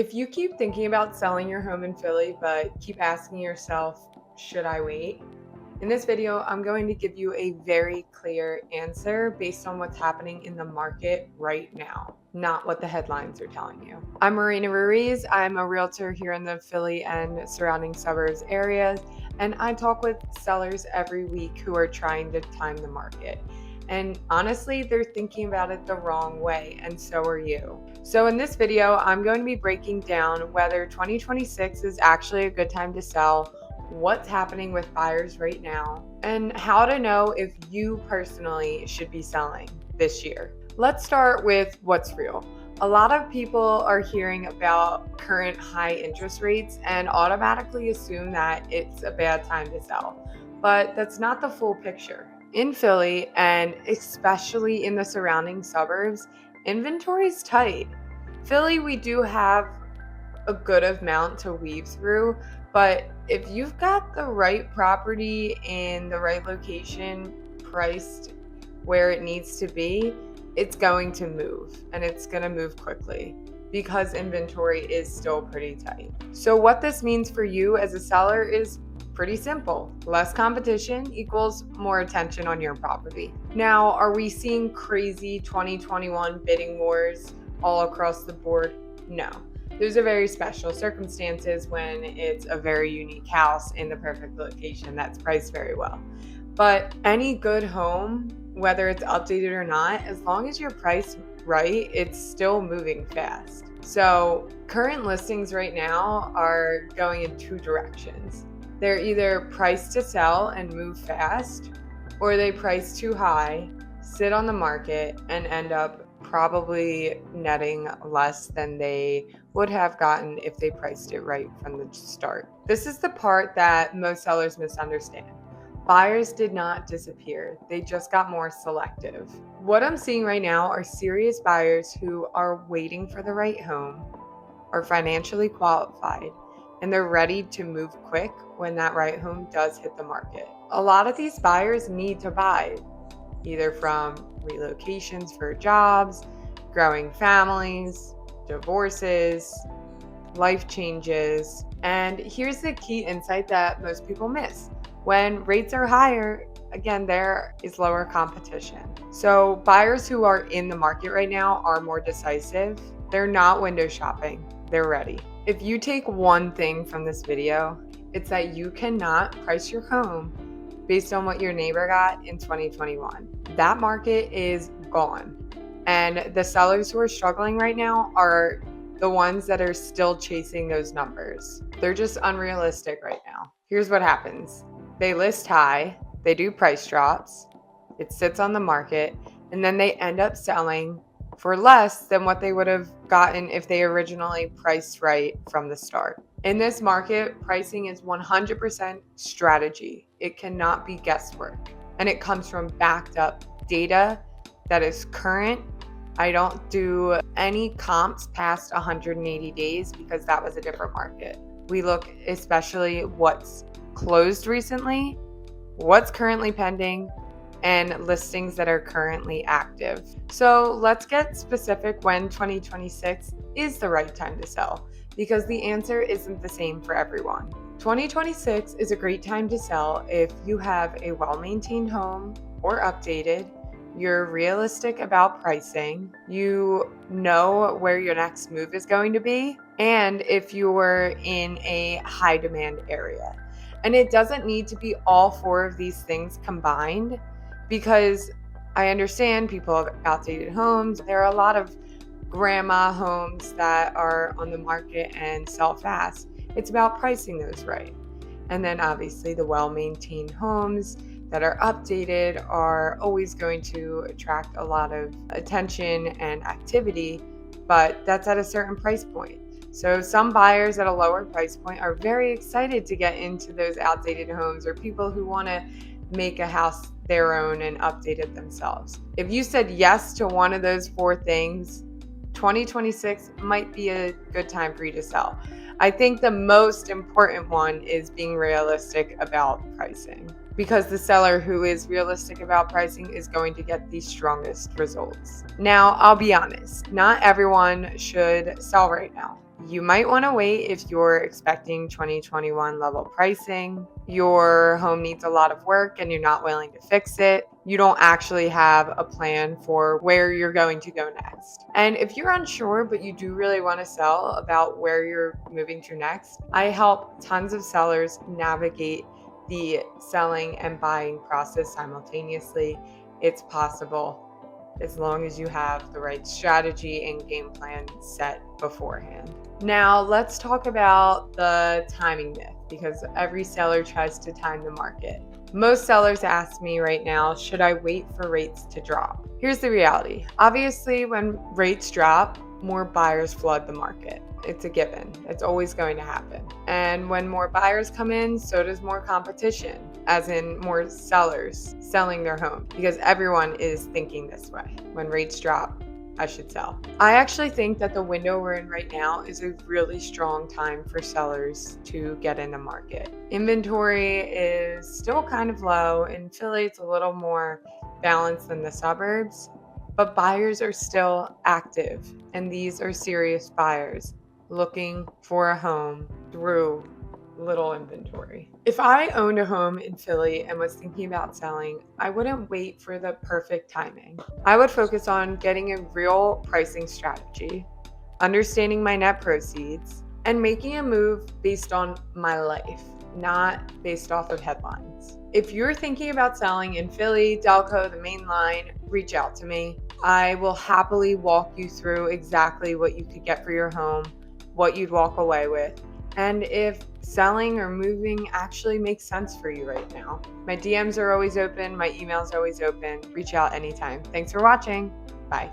If you keep thinking about selling your home in Philly, but keep asking yourself, should I wait? In this video, I'm going to give you a very clear answer based on what's happening in the market right now, not what the headlines are telling you. I'm Marina Ruiz. I'm a realtor here in the Philly and surrounding suburbs areas, and I talk with sellers every week who are trying to time the market. And honestly, they're thinking about it the wrong way, and so are you. So in this video, I'm going to be breaking down whether 2026 is actually a good time to sell, what's happening with buyers right now, and how to know if you personally should be selling this year. Let's start with what's real. A lot of people are hearing about current high interest rates and automatically assume that it's a bad time to sell, but that's not the full picture. In Philly, and especially in the surrounding suburbs, inventory is tight. Philly, we do have a good amount to weave through, but if you've got the right property in the right location, priced where it needs to be, it's going to move, and it's going to move quickly because inventory is still pretty tight. So what this means for you as a seller is pretty simple. Less competition equals more attention on your property. Now, are we seeing crazy 2021 bidding wars all across the board? No. Those are very special circumstances when it's a very unique house in the perfect location that's priced very well. But any good home, whether it's updated or not, as long as you're priced right, it's still moving fast. So current listings right now are going in two directions. They're either priced to sell and move fast, or they price too high, sit on the market, and end up probably netting less than they would have gotten if they priced it right from the start. This is the part that most sellers misunderstand. Buyers did not disappear. They just got more selective. What I'm seeing right now are serious buyers who are waiting for the right home, are financially qualified, and they're ready to move quick when that right home does hit the market. A lot of these buyers need to buy, either from relocations for jobs, growing families, divorces, life changes. And here's the key insight that most people miss. When rates are higher, again, there is lower competition. So buyers who are in the market right now are more decisive. They're not window shopping. They're ready. If you take one thing from this video, it's that you cannot price your home based on what your neighbor got in 2021. That market is gone. And the sellers who are struggling right now are the ones that are still chasing those numbers. They're just unrealistic right now. Here's what happens. They list high, they do price drops, it sits on the market, and then they end up selling for less than what they would have gotten if they originally priced right from the start. In this market, pricing is 100% strategy. It cannot be guesswork. And it comes from backed up data that is current. I don't do any comps past 180 days because that was a different market. We look especially what's closed recently, what's currently pending, and listings that are currently active. So let's get specific when 2026 is the right time to sell, because the answer isn't the same for everyone. 2026 is a great time to sell if you have a well-maintained home or updated, you're realistic about pricing, you know where your next move is going to be, and if you're in a high demand area. And it doesn't need to be all four of these things combined, because I understand people have outdated homes. There are a lot of grandma homes that are on the market and sell fast. It's about pricing those right. And then obviously the well-maintained homes that are updated are always going to attract a lot of attention and activity, but that's at a certain price point. So some buyers at a lower price point are very excited to get into those outdated homes, or people who want to make a house their own and update it themselves. If you said yes to one of those four things, 2026 might be a good time for you to sell. I think the most important one is being realistic about pricing, because the seller who is realistic about pricing is going to get the strongest results. Now, I'll be honest, not everyone should sell right now. You might want to wait if you're expecting 2021 level pricing, your home needs a lot of work and you're not willing to fix it, you don't actually have a plan for where you're going to go next. And if you're unsure, but you do really want to sell about where you're moving to next, I help tons of sellers navigate the selling and buying process simultaneously. It's possible as long as you have the right strategy and game plan set beforehand. Now, let's talk about the timing myth, because every seller tries to time the market. Most sellers ask me right now, should I wait for rates to drop? Here's the reality. Obviously, when rates drop, more buyers flood the market. It's a given. It's always going to happen. And when more buyers come in, so does more competition, as in more sellers selling their home, because everyone is thinking this way. When rates drop, I should sell. I actually think that the window we're in right now is a really strong time for sellers to get in the market. Inventory is still kind of low. In Philly, it's a little more balanced than the suburbs, but buyers are still active, and these are serious buyers looking for a home through little inventory. If I owned a home in Philly and was thinking about selling, I wouldn't wait for the perfect timing. I would focus on getting a real pricing strategy, understanding my net proceeds, and making a move based on my life, not based off of headlines. If you're thinking about selling in Philly, Delco, the main line, reach out to me. I will happily walk you through exactly what you could get for your home, what you'd walk away with, and if selling or moving actually makes sense for you right now. My DMs are always open. My email's always open. Reach out anytime. Thanks for watching. Bye.